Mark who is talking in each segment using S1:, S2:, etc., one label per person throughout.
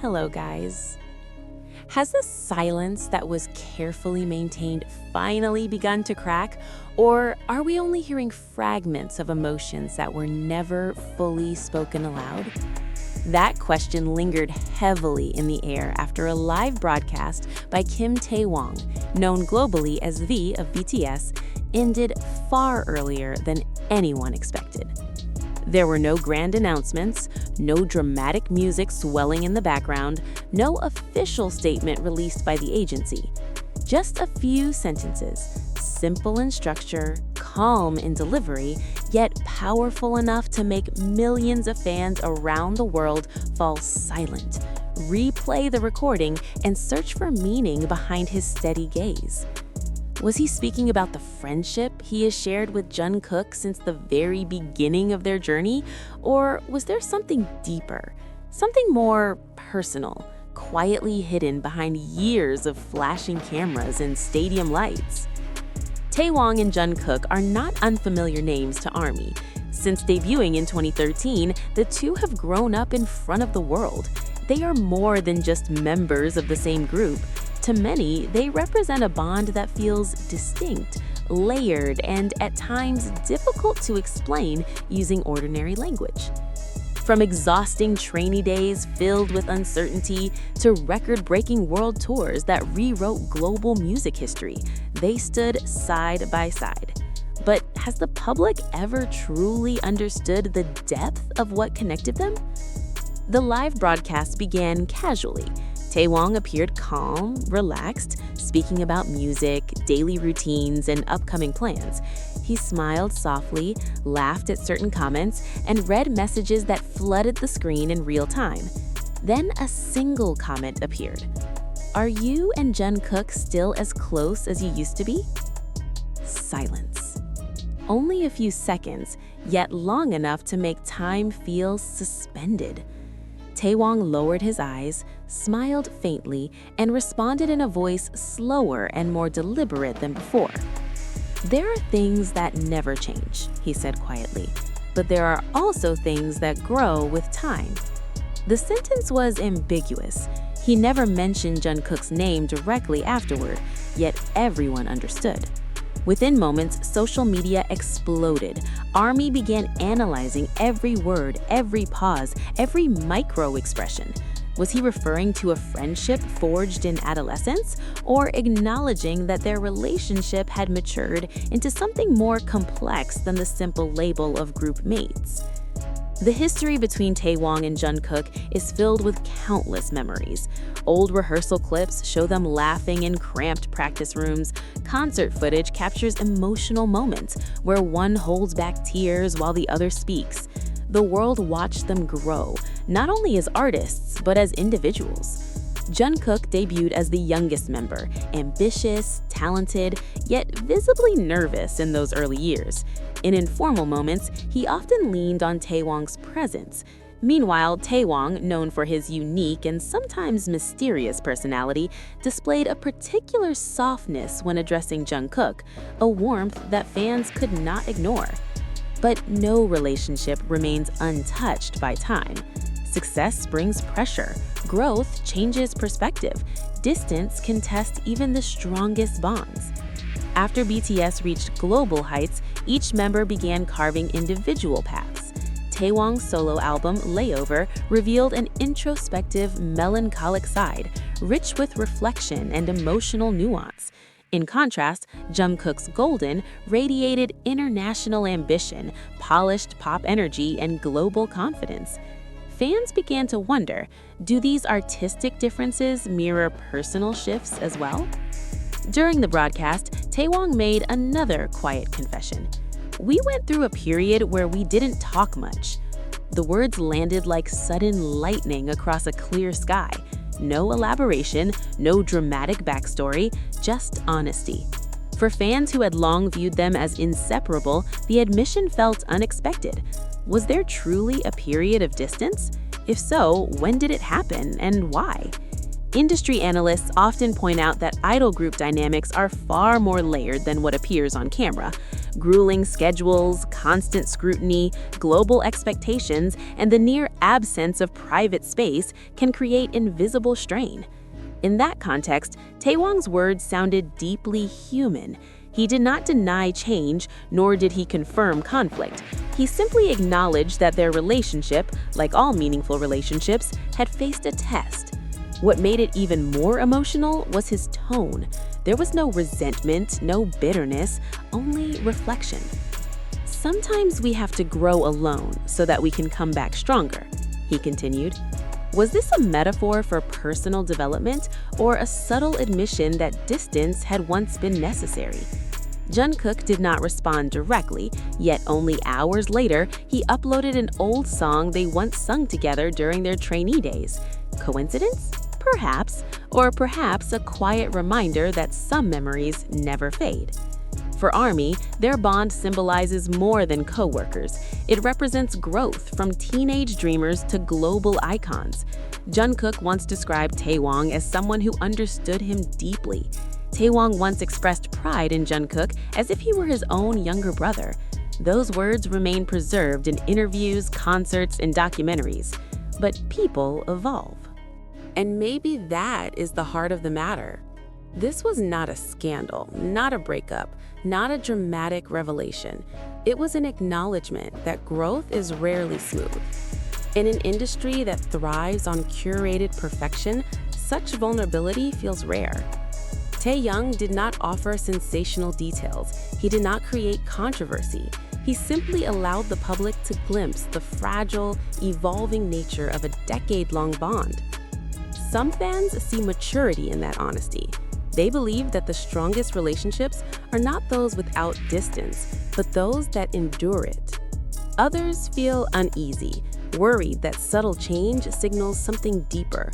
S1: Hello, guys. Has the silence that was carefully maintained finally begun to crack, or are we only hearing fragments of emotions that were never fully spoken aloud? That question lingered heavily in the air after a live broadcast by KimTaehyung, known globally as V of BTS, ended far earlier than anyone expected. There were no grand announcements, no dramatic music swelling in the background, no official statement released by the agency. Just a few sentences, simple in structure, calm in delivery, yet powerful enough to make millions of fans around the world fall silent, replay the recording, and search for meaning behind his steady gaze. Was he speaking about the friendship he has shared with Jungkook since the very beginning of their journey? Or was there something deeper, something more personal, quietly hidden behind years of flashing cameras and stadium lights? Taehyung and Jungkook are not unfamiliar names to ARMY. Since debuting in 2013, the two have grown up in front of the world. They are more than just members of the same group. To many, they represent a bond that feels distinct, layered, and at times difficult to explain using ordinary language. From exhausting trainee days filled with uncertainty to record-breaking world tours that rewrote global music history, they stood side by side. But has the public ever truly understood the depth of what connected them? The live broadcast began casually. Taehyung appeared calm, relaxed, speaking about music, daily routines, and upcoming plans. He smiled softly, laughed at certain comments, and read messages that flooded the screen in real time. Then a single comment appeared. "Are you and Jungkook still as close as you used to be?" Silence. Only a few seconds, yet long enough to make time feel suspended. Taehyung lowered his eyes, smiled faintly, and responded in a voice slower and more deliberate than before. "There are things that never change," he said quietly, "but there are also things that grow with time." The sentence was ambiguous. He never mentioned Jungkook's name directly afterward, yet everyone understood. Within moments, social media exploded. ARMY began analyzing every word, every pause, every micro-expression. Was he referring to a friendship forged in adolescence, or acknowledging that their relationship had matured into something more complex than the simple label of group mates? The history between Taehyung and Jungkook is filled with countless memories. Old rehearsal clips show them laughing in cramped practice rooms. Concert footage captures emotional moments where one holds back tears while the other speaks. The world watched them grow, not only as artists, but as individuals. Jungkook debuted as the youngest member, ambitious, talented, yet visibly nervous in those early years. In informal moments, he often leaned on Taehyung's presence. Meanwhile, Taehyung, known for his unique and sometimes mysterious personality, displayed a particular softness when addressing Jungkook, a warmth that fans could not ignore. But no relationship remains untouched by time. Success brings pressure. Growth changes perspective. Distance can test even the strongest bonds. After BTS reached global heights, each member began carving individual paths. Taehyung's solo album, Layover, revealed an introspective, melancholic side, rich with reflection and emotional nuance. In contrast, Jungkook's Golden radiated international ambition, polished pop energy, and global confidence. Fans began to wonder, do these artistic differences mirror personal shifts as well? During the broadcast, Taehyung made another quiet confession. "We went through a period where we didn't talk much." The words landed like sudden lightning across a clear sky. No elaboration, no dramatic backstory, just honesty. For fans who had long viewed them as inseparable, the admission felt unexpected. Was there truly a period of distance? If so, when did it happen and why? Industry analysts often point out that idol group dynamics are far more layered than what appears on camera. Grueling schedules, constant scrutiny, global expectations, and the near absence of private space can create invisible strain. In that context, Taehyung's words sounded deeply human. He did not deny change, nor did he confirm conflict. He simply acknowledged that their relationship, like all meaningful relationships, had faced a test. What made it even more emotional was his tone. There was no resentment, no bitterness, only reflection. Sometimes we have to grow alone so that we can come back stronger, he continued. Was this a metaphor for personal development or a subtle admission that distance had once been necessary? Jungkook did not respond directly, yet only hours later, he uploaded an old song they once sung together during their trainee days. Coincidence? Perhaps, or perhaps a quiet reminder that some memories never fade. For ARMY, their bond symbolizes more than co-workers. It represents growth from teenage dreamers to global icons. Jungkook once described Taehyung as someone who understood him deeply. Taehyung once expressed pride in Jungkook as if he were his own younger brother. Those words remain preserved in interviews, concerts, and documentaries. But people evolve. And maybe that is the heart of the matter. This was not a scandal, not a breakup, not a dramatic revelation. It was an acknowledgement that growth is rarely smooth. In an industry that thrives on curated perfection, such vulnerability feels rare. Taehyung did not offer sensational details. He did not create controversy. He simply allowed the public to glimpse the fragile, evolving nature of a decade-long bond. Some fans see maturity in that honesty. They believe that the strongest relationships are not those without distance, but those that endure it. Others feel uneasy, worried that subtle change signals something deeper.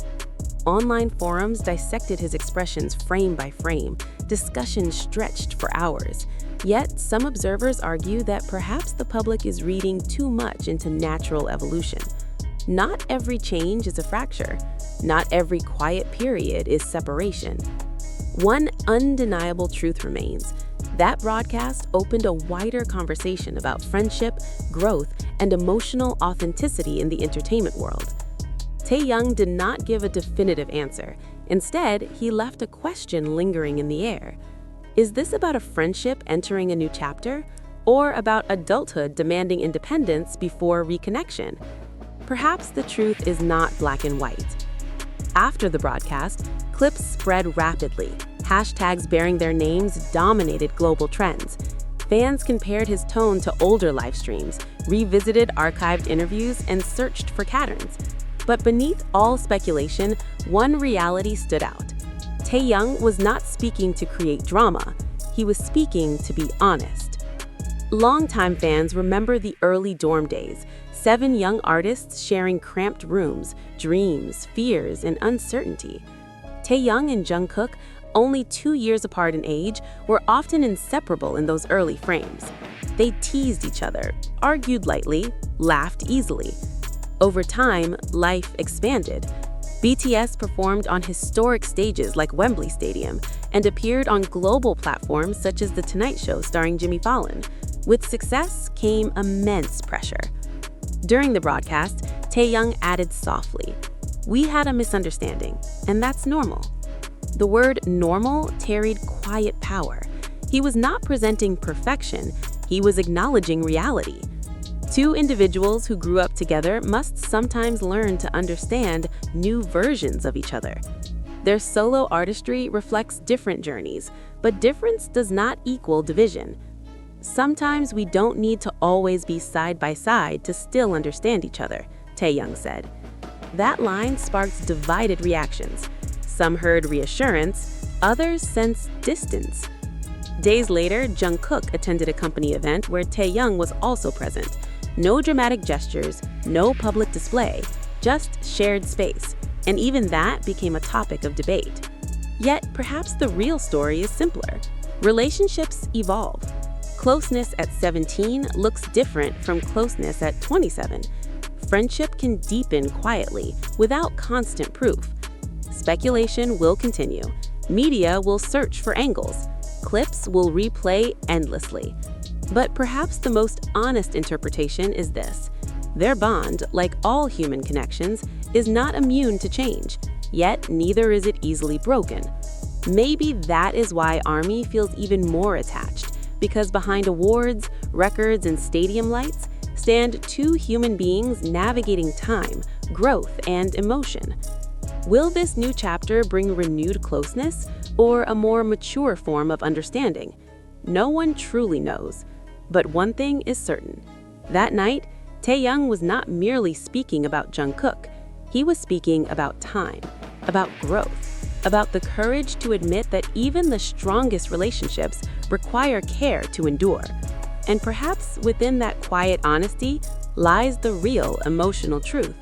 S1: Online forums dissected his expressions frame by frame, discussions stretched for hours. Yet, some observers argue that perhaps the public is reading too much into natural evolution. Not every change is a fracture. Not every quiet period is separation. One undeniable truth remains. That broadcast opened a wider conversation about friendship, growth, and emotional authenticity in the entertainment world. Taehyung did not give a definitive answer. Instead, he left a question lingering in the air. Is this about a friendship entering a new chapter, or about adulthood demanding independence before reconnection? Perhaps the truth is not black and white. After the broadcast, clips spread rapidly. Hashtags bearing their names dominated global trends. Fans compared his tone to older live streams, revisited archived interviews, and searched for patterns. But beneath all speculation, one reality stood out. Taehyung was not speaking to create drama. He was speaking to be honest. Longtime fans remember the early dorm days, 7 young artists sharing cramped rooms, dreams, fears, and uncertainty. Taehyung and Jungkook, only 2 years apart in age, were often inseparable in those early frames. They teased each other, argued lightly, laughed easily. Over time, life expanded. BTS performed on historic stages like Wembley Stadium and appeared on global platforms such as The Tonight Show starring Jimmy Fallon. With success came immense pressure. During the broadcast, Taehyung added softly, "We had a misunderstanding, and that's normal." The word normal carried quiet power. He was not presenting perfection, he was acknowledging reality. Two individuals who grew up together must sometimes learn to understand new versions of each other. Their solo artistry reflects different journeys, but difference does not equal division. Sometimes we don't need to always be side by side to still understand each other, Taehyung said. That line sparked divided reactions. Some heard reassurance, others sensed distance. Days later, Jungkook attended a company event where Taehyung was also present. No dramatic gestures, no public display, just shared space. And even that became a topic of debate. Yet, perhaps the real story is simpler. Relationships evolve. Closeness at 17 looks different from closeness at 27. Friendship can deepen quietly, without constant proof. Speculation will continue. Media will search for angles. Clips will replay endlessly. But perhaps the most honest interpretation is this: their bond, like all human connections, is not immune to change, yet neither is it easily broken. Maybe that is why ARMY feels even more attached, because behind awards, records, and stadium lights stand two human beings navigating time, growth, and emotion. Will this new chapter bring renewed closeness or a more mature form of understanding? No one truly knows. But one thing is certain. That night, Taehyung was not merely speaking about Jungkook. He was speaking about time, about growth, about the courage to admit that even the strongest relationships require care to endure. And perhaps within that quiet honesty lies the real emotional truth.